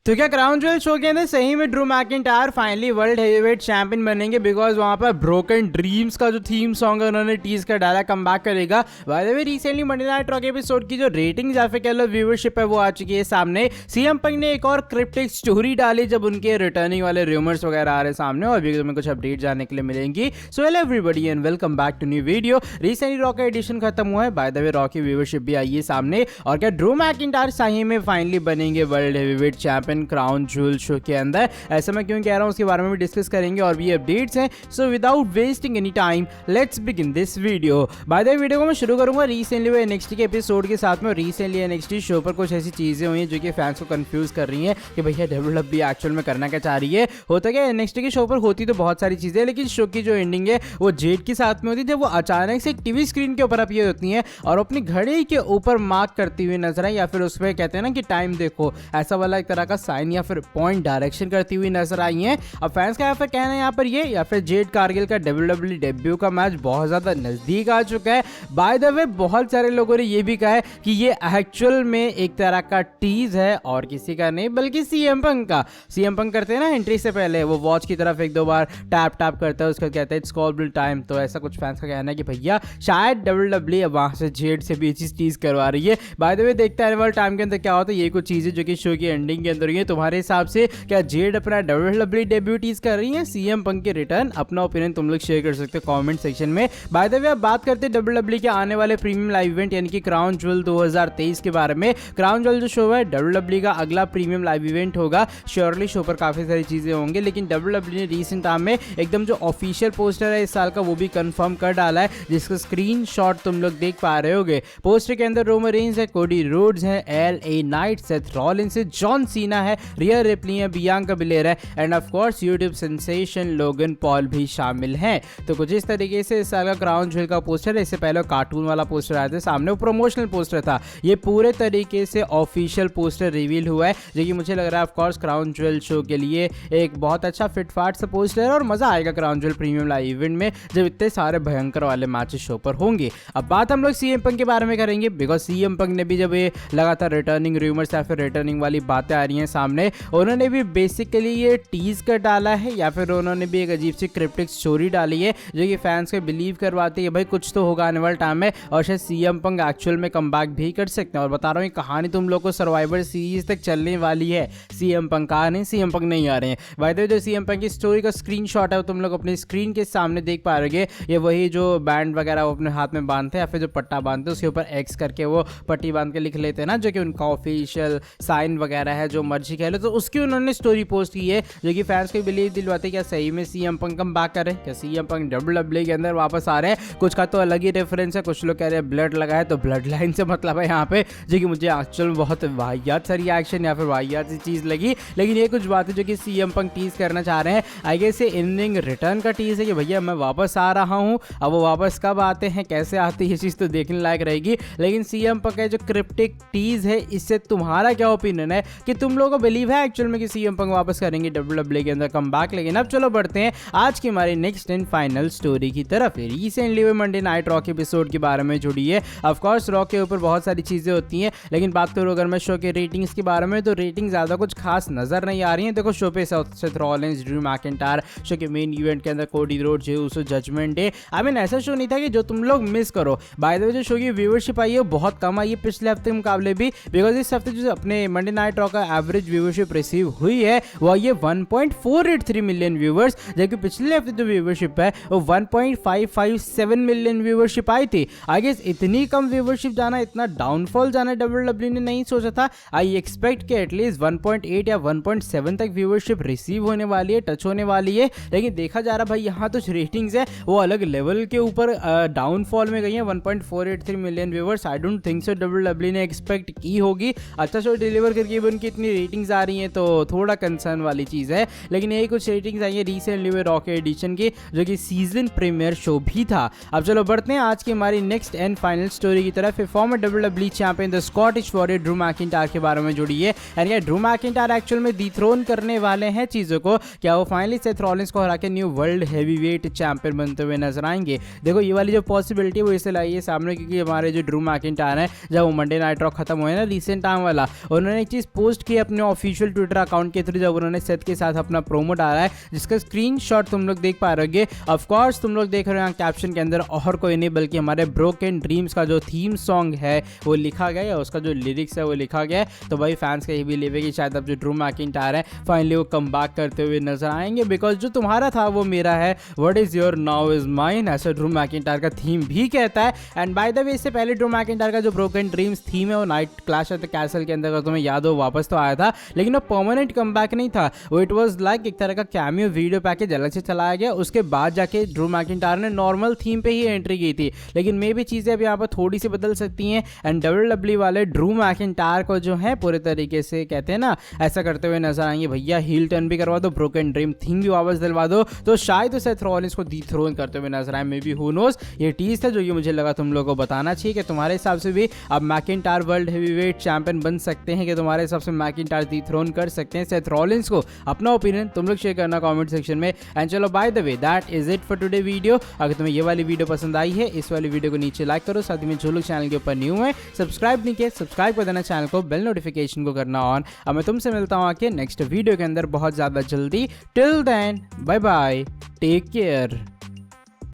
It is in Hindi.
तो क्या क्राउन ज्वेल शो के अंदर सही में Drew McIntyre finally world heavyweight champion बनेंगे? बिकॉज वहां पर ब्रोकन ड्रीम्स का जो थीम सॉन्ग है उन्होंने टीज कर डाला, कम बैक करेगा। Bye the way recently Monday night raw के एपिसोड की जो रेटिंग या फिर कह लो व्यूअरशिप है वो आ चुकी है सामने। सीएम पंक ने एक और क्रिप्टिक स्टोरी डाली जब उनके रिटर्निंग वाले रूमर्स वगैरह आ रहे सामने और अभी तुम्हें कुछ अपडेट जानने के लिए मिलेंगी। So hello everybody and welcome back to new video. Recently Raw का एडिशन खत्म हुआ है, बाय द वे रॉ की व्यूअरशिप भी आई है सामने। और क्या ड्रू मैकिंटायर सही में फाइनली बनेंगे world heavyweight champion crown jewel show के अंदर? ऐसा मैं क्यों कह रहा हूं उसके बारे में भी डिस्कस करेंगे और भी अपडेट्स हैं। So without wasting any time let's begin this video. Bye the way video को मैं शुरू करूंगा रिसेंटली वो एनएक्सटी के एपिसोड के साथ में। रिसेंटली एनएक्सटी शो पर कुछ ऐसी चीजें हुई हैं जो कि फैंस को कंफ्यूज कर रही हैं कि भैया डब्ल्यूडब्ल्यूई एक्चुअल में करना क्या चाह रही है। होता क्या एनएक्सटी के शो पर होती तो बहुत सारी चीजें, लेकिन शो की जो एंडिंग है वो जेड के साथ में होती है। वो अचानक से एक टीवी स्क्रीन के ऊपर अपीयर होती हैं और अपनी घड़ी के ऊपर मार्क करती हुई नजर आई, या फिर उस पर कहते हैं ना कि टाइम देखो, ऐसा वाला एक तरह का साइन या फिर पॉइंट डायरेक्शन करती हुई नजर आई हैं। अब फैंस का फिर कहना है यहाँ पर ये, या फिर जेड कारगिल का डब्ल्यूडब्ल्यूई डेब्यू का मैच बहुत ज्यादा नजदीक आ चुका है। बाय द वे बहुत सारे लोगों ने ये भी कहा है कि ये एक्चुअल में एक तरह का टीज है और किसी का नहीं बल्कि सीएम पंक का। सीएम पंक करते हैं ना एंट्री से पहले वो वॉच की तरफ एक दो बार टैप टैप करता है, उसका कहता है इट्स कॉल्ड टाइम। तो ऐसा कुछ फैंस का कहना है कि भैया शायद डब्ल्यूडब्ल्यूई अब वहां से जेड से भी चीज टीज करवा रही है। बाय द वे देखते हैं आने वाले टाइम के अंदर क्या होता है। ये कुछ चीजें जो कि शो की एंडिंग के अंदर हुई है। तुम्हारे हिसाब से क्या जेड अपना डब्ल्यूडब्ल्यूई डेब्यू टीज कर रही है सीएम पंक के रिटर्न? अपना ओपिनियन तुम लोग शेयर कर सकते हो कमेंट सेक्शन में। बाय द वे अब बात करते हैं डब्ल्यूडब्ल्यूई के आने वाले प्रीमियम लाइव इवेंट यानी कि क्राउन ज्वेल 2023 के बारे में। क्राउन ज्वेल जो शो है डब्ल्यूडब्ल्यूई का अगला प्रीमियम लाइव इवेंट होगा। श्योरली शो पर काफी सारी चीजें होंगी, लेकिन डब्ल्यूडब्ल्यूई ने रिसेंट टाइम में एकदम जो ऑफिशियल पोस्टर है इस साल का वो भी कंफर्म कर डाला है, जिसका स्क्रीनशॉट तुम लोग देख पा रहे होगे। पोस्टर के अंदर रोमन रेंज है, कोडी रोड्स है, एलए नाइट, सेथ रॉलिंस है, जॉन सीना है, रिया रिप्ली है, बियांका बिलेर है end of course YouTube sensation Logan Paul भी शामिल हैं। तो कुछ इस तरीके से इस साल का क्राउन ज्वेल का पोस्टर है। इससे पहले कार्टून वाला पोस्टर आया था सामने, वो प्रमोशनल पोस्टर था। ये पूरे तरीके से ऑफिशियल पोस्टर रिवील हुआ है, जो कि मुझे लग रहा है of course crown jewel show के लिए एक बहुत अच्छा फिटफाट सा पोस्टर है और मजा आएगा crown jewel premium live event में जब इतने सारे भयंकर वाले मैचेस शो पर होंगे। अब बात हम लोग सीएम पंक के बारे में करेंगे, बिकॉज सीएम पंक ने भी जब ये लगातार रिटर्निंग रूमर्स या फिर रिटर्निंग वाली बातें आ रही हैं सामने, उन्होंने भी बेसिकली ये टीज कर डाला है या फिर उन्होंने भी एक अजीब सी क्रिप्टिक स्टोरी डाली है जो कि फैंस को बिलीव करवाती है भाई कुछ तो होगा आने वाले टाइम में और शायद सीएम पंक एक्चुअल में कमबैक भी कर सकते हैं। और बता रहा हूँ ये कहानी तुम लोग को सर्वाइवर सीरीज तक चलने वाली है। सीएम पंक आ रहे हैं, सीएम पंक नहीं आ रहे हैं। बाय द वे जो सीएम पंक की स्टोरी का स्क्रीनशॉट है वो तुम लोग अपनी स्क्रीन के सामने देख पा रहे हो। ये वही जो बैंड वगैरह वो अपने हाथ में बांधते हैं या फिर जो पट्टा बांधते हैं उसके ऊपर एक्स करके वो पट्टी बांध के लिख लेते हैं ना, जो कि उनका ऑफिशियल साइन वगैरह है, जो मर्जी कह लो। तो उसकी उन्होंने स्टोरी पोस्ट की है जो कि फैंस को बिलीव दिलवाते हैं क्या सही में सीएम पंक कम बैक कर रहे हैं, क्या सीएम पंक डब्ल्यूडब्ल्यूई के अंदर वापस आ रहे हैं। कुछ का तो अलग ही रेफरेंस है, कुछ लोग कह रहे हैं ब्लड लगा है तो ब्लड लाइन से मतलब है यहाँ पे, जो कि मुझे एक्चुअल में बहुत वाहियात सा रिएक्शन या फिर वाहियात सी चीज लगी। लेकिन ये कुछ बातें जो कि सीएम पंक टीज करना चाह रहे हैं, आई गेस ये इनिंग रिटर्न का टीज है कि भैया मैं वापस आ रहा हूँ। अब वो वापस कब आते हैं कैसे आते हैं ये चीज तो देखने लायक रहेगी। लेकिन सीएम पंक का जो क्रिप्टिक टीज है इससे तुम्हारा क्या ओपिनियन है कि तुम लोगों को बिलीव है एक्चुअल में कि सीएम पंक वापस करेंगे डब्ल्यूडब्ल्यूई के अंदर कमबैक? लेकिन अब चलो बढ़ते हैं आज की हमारी नेक्स्ट एंड फाइनल स्टोरी की तरफ। रिसेंटली हुए मंडे नाइट रॉ के एपिसोड के बारे में जुड़ी है। ऑफ कोर्स रॉ के ऊपर बहुत सारी चीजें होती हैं, लेकिन बात करूं अगर मैं शो के रेटिंग्स के बारे में तो रेटिंग ज्यादा कुछ खास नजर नहीं आ रही है। देखो शो पे Seth Rollins, Drew McIntyre, show के मेन इवेंट के अंदर Cody Rhodes, Jey Uso, Judgment Day, I mean ऐसा शो नहीं था कि जो तुम लोग मिस करो। बाय द वे जो शो की व्यूअरशिप आई है बहुत कम आई है पिछले हफ्ते के मुकाबले भी, बिकॉज इस हफ्ते जो अपने मंडे नाइट रॉ का एवरेज व्यूअरशिप रिसीव हुई है वो ये 1.483 मिलियन व्यूअर्स, जबकि पिछले हफ्ते जो व्यूअरशिप है वो 1.557 मिलियन व्यूअरशिप आई थी। आई गेस इतनी कम व्यूअरशिप जाना, इतना डाउनफॉल जाना डब्ल्यूडब्ल्यूई ने नहीं सोचा था। आई एक्सपेक्ट कि एटलीस्ट 1.8 या 1.7 तक व्यूअरशिप रिसीव होने वाली है, टच होने वाली है। लेकिन देखा जा रहा भाई यहाँ तो रेटिंग्स है वो अलग लेवल के ऊपर डाउनफॉल में गई है। 1.483 million viewers, I don't think so WWE ने एक्सपेक्ट की होगी। अच्छा शो डिलीवर करके भी उनकी इतनी रेटिंग्स आ रही हैं तो थोड़ा कंसर्न वाली चीज़ है। लेकिन यही कुछ रेटिंग्स आई है रिसेंटली हुए रॉ के एडिशन की जो कि सीजन प्रीमियर शो भी था। अब चलो बढ़ते हैं आज की हमारी नेक्स्ट एंड फाइनल स्टोरी की तरफ। Farmer WWE champion the Scottish warrior Drew McIntyre के बारे में जुड़ी है। एंड ये ड्रू मैकिंटायर एक्चुअल में डिथ्रोन करने वाले हैं चीज़ों को, क्या वो फाइनली सेथ रॉलिंस को हरा के न्यू वर्ल्ड हेवीवेट चैंपियन बनते हुए नजर आएंगे? देखो ये वाली जो पॉसिबिलिटी है वो इससे लाई है सामने क्योंकि हमारे जो ड्रू मैकिंटायर है जब वो मंडे नाइट रॉ खत्म हुए ना रिसेंट टाइम वाला, उन्होंने एक चीज़ पोस्ट की अपने अपने ऑफिशियल ट्विटर अकाउंट के थ्रू जब उन्होंने सेथ के साथ अपना प्रोमो डाला है, जिसका स्क्रीनशॉट तुम लोग देख पा रहे होगे। ऑफ कोर्स तुम लोग देख रहे हो कैप्शन के अंदर और कोई नहीं बल्कि हमारे ब्रोकन ड्रीम्स का जो थीम सॉन्ग है वो लिखा गया है, उसका जो लिरिक्स है वो लिखा गया है। तो भाई फैंस का ये भी लेवे कि शायद अब जो ड्रू मैकिंटायर है फाइनली वो कम बैक करते हुए नजर आएंगे, बिकॉज जो तुम्हारा था वो मेरा है, what is your now is mine, ऐसा ड्रू मैकिंटायर का थीम भी कहता है। एंड बाय द वे इससे पहले ड्रू मैकिंटायर का जो ब्रोकन ड्रीम्स थीम है वो night clash at the castle के अंदर, अगर तुम्हें याद हो, वापस तो आया था, लेकिन वो परमानेंट कमबैक नहीं था, वो इट वाज लाइक एक तरह का कैमियो वीडियो पैकेज अलग से चलाया गया। उसके बाद जाके ड्रू मैकिंटायर ने नॉर्मल थीम पे ही एंट्री की थी, लेकिन मे भी चीज़ें अब यहाँ पर थोड़ी सी बदल सकती हैं। एंड डब्ल्यूडब्ल्यूई वाले ड्रू मैकिंटायर को जो है पूरे तरीके से कहते हैं ना ऐसा करते हुए नजर आएंगे, भैया हील टर्न भी करवा दो, ब्रोकन ड्रीम थीम भी वापस दिलवा दो, तो शायद सेथ रॉलिंस को डिथ्रोन करते हुए नजर आए। May be who nose. ये टीज था जो ये मुझे लगा तुम लोगों को बताना चाहिए कि तुम्हारे हिसाब से भी अब मैकिंटायर वर्ल्ड हेवीवेट चैंपियन बन सकते हैं, कि तुम्हारे हिसाब से मैकिंटायर डिथ्रोन कर सकते हैं सेथ रॉलिंस को। अपना ओपिनियन तुम लोग शेयर करना कमेंट सेक्शन में। एंड चलो bye the way that is it for today video. अगर तुम्हें ये वाली वीडियो पसंद आई है, इस वाली वीडियो को नीचे लाइक करो, साथ ही में जो लोग चैनल के ऊपर न्यू है सब्सक्राइब नहीं किया सब्सक्राइब कर देना चैनल को, बेल नोटिफिकेशन को करना ऑन। अब मैं तुमसे मिलता हूँ आके नेक्स्ट वीडियो के अंदर बहुत ज़्यादा जल्दी। Till then bye bye, take care.